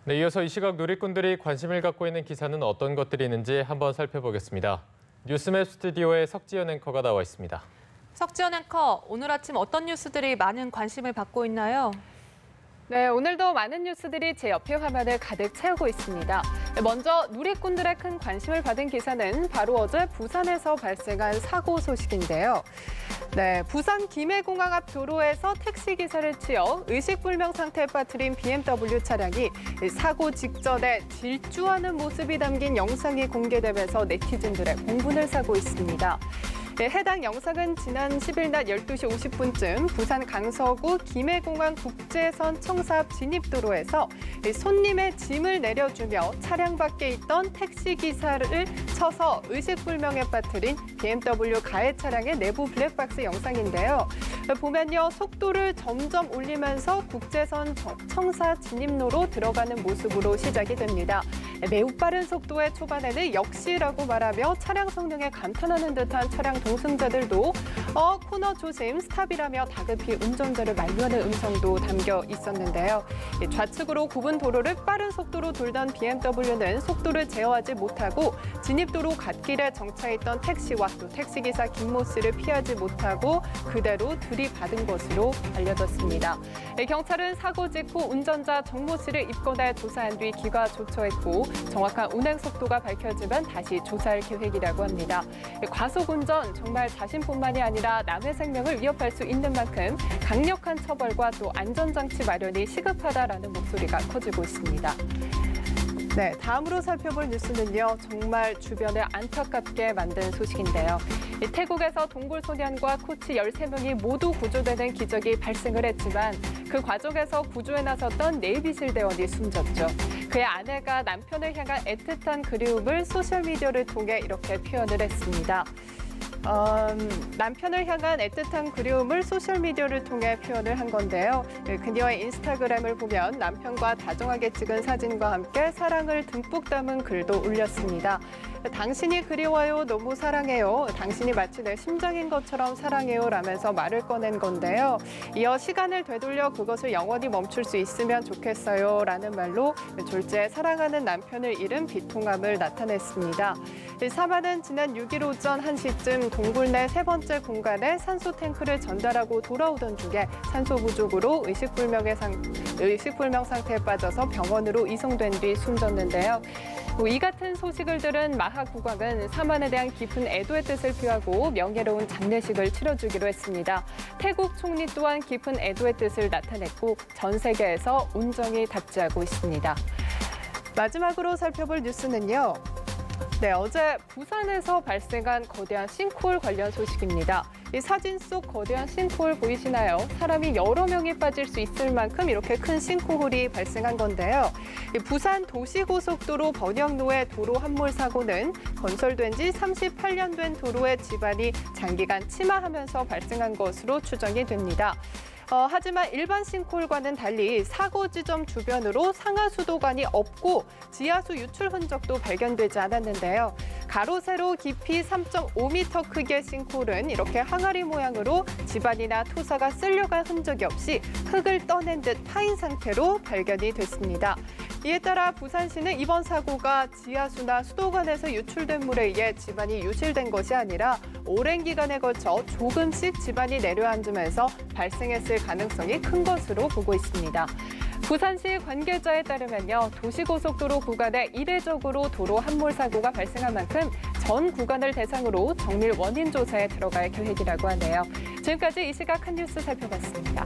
네, 이어서 이 시각 누리꾼들이 관심을 갖고 있는 기사는 어떤 것들이 있는지 한번 살펴보겠습니다. 뉴스맵 스튜디오에 석지연 앵커가 나와 있습니다. 석지연 앵커, 오늘 아침 어떤 뉴스들이 많은 관심을 받고 있나요? 네, 오늘도 많은 뉴스들이 제 옆에 화면을 가득 채우고 있습니다. 먼저 누리꾼들의 큰 관심을 받은 기사는 바로 어제 부산에서 발생한 사고 소식인데요. 네, 부산 김해공항 앞 도로에서 택시기사를 치어 의식불명 상태에 빠뜨린 BMW 차량이 사고 직전에 질주하는 모습이 담긴 영상이 공개되면서 네티즌들의 공분을 사고 있습니다. 네, 해당 영상은 지난 10일 낮 12시 50분쯤 부산 강서구 김해공항 국제선 청사 앞 진입도로에서 손님의 짐을 내려주며 차량 밖에 있던 택시기사를 쳐서 의식불명에 빠뜨린 BMW 가해 차량의 내부 블랙박스 영상인데요. 보면요, 속도를 점점 올리면서 국제선 청사 진입로로 들어가는 모습으로 시작이 됩니다. 매우 빠른 속도의 초반에는 역시라고 말하며 차량 성능에 감탄하는 듯한 차량 동승자들도 코너 조심, 스탑이라며 다급히 운전자를 만류하는 음성도 담겨 있었는데요. 좌측으로 굽은 도로를 빠른 속도로 돌던 BMW는 속도를 제어하지 못하고 진입도로 갓길에 정차했던 택시와 또 택시기사 김모 씨를 피하지 못하고 그대로 들이받은 것으로 알려졌습니다. 경찰은 사고 직후 운전자 정모 씨를 입건해 조사한 뒤 기가 조처했고 정확한 운행 속도가 밝혀지면 다시 조사할 계획이라고 합니다. 과속 운전 정말 자신뿐만이 아니라 남의 생명을 위협할 수 있는 만큼 강력한 처벌과 또 안전장치 마련이 시급하다라는 목소리가 커지고 있습니다. 네, 다음으로 살펴볼 뉴스는요, 정말 주변을 안타깝게 만든 소식인데요. 태국에서 동굴소년과 코치 13명이 모두 구조되는 기적이 발생을 했지만 그 과정에서 구조에 나섰던 네이비실 대원이 숨졌죠. 그의 아내가 남편을 향한 애틋한 그리움을 소셜미디어를 통해 이렇게 표현을 했습니다. 남편을 향한 애틋한 그리움을 소셜미디어를 통해 표현을 한 건데요. 그녀의 인스타그램을 보면 남편과 다정하게 찍은 사진과 함께 사랑을 듬뿍 담은 글도 올렸습니다. 당신이 그리워요, 너무 사랑해요. 당신이 마치 내 심장인 것처럼 사랑해요 라면서 말을 꺼낸 건데요. 이어 시간을 되돌려 그것을 영원히 멈출 수 있으면 좋겠어요 라는 말로 졸지에 사랑하는 남편을 잃은 비통함을 나타냈습니다. 사마는 지난 6일 오전 1시쯤 동굴 내 세 번째 공간에 산소 탱크를 전달하고 돌아오던 중에 산소 부족으로 의식불명 상태에 빠져서 병원으로 이송된 뒤 숨졌는데요. 이 같은 소식을 들은 마하 국왕은 사만에 대한 깊은 애도의 뜻을 표하고 명예로운 장례식을 치러주기로 했습니다. 태국 총리 또한 깊은 애도의 뜻을 나타냈고 전 세계에서 온정이 답지하고 있습니다. 마지막으로 살펴볼 뉴스는요. 네, 어제 부산에서 발생한 거대한 싱크홀 관련 소식입니다. 이 사진 속 거대한 싱크홀 보이시나요? 사람이 여러 명이 빠질 수 있을 만큼 이렇게 큰 싱크홀이 발생한 건데요. 부산 도시고속도로 번영로의 도로 함몰 사고는 건설된 지 38년 된 도로의 지반이 장기간 침하하면서 발생한 것으로 추정이 됩니다. 하지만 일반 싱크홀과는 달리 사고 지점 주변으로 상하수도관이 없고 지하수 유출 흔적도 발견되지 않았는데요. 가로 세로 깊이 3.5m 크기의 싱크홀은 이렇게 항아리 모양으로 지반이나 토사가 쓸려간 흔적이 없이 흙을 떠낸 듯 파인 상태로 발견이 됐습니다. 이에 따라 부산시는 이번 사고가 지하수나 수도관에서 유출된 물에 의해 지반이 유실된 것이 아니라 오랜 기간에 걸쳐 조금씩 지반이 내려앉으면서 발생했을 가능성이 큰 것으로 보고 있습니다. 부산시 관계자에 따르면요, 도시고속도로 구간에 이례적으로 도로 함몰 사고가 발생한 만큼 전 구간을 대상으로 정밀 원인 조사에 들어갈 계획이라고 하네요. 지금까지 이 시각 한 뉴스 살펴봤습니다.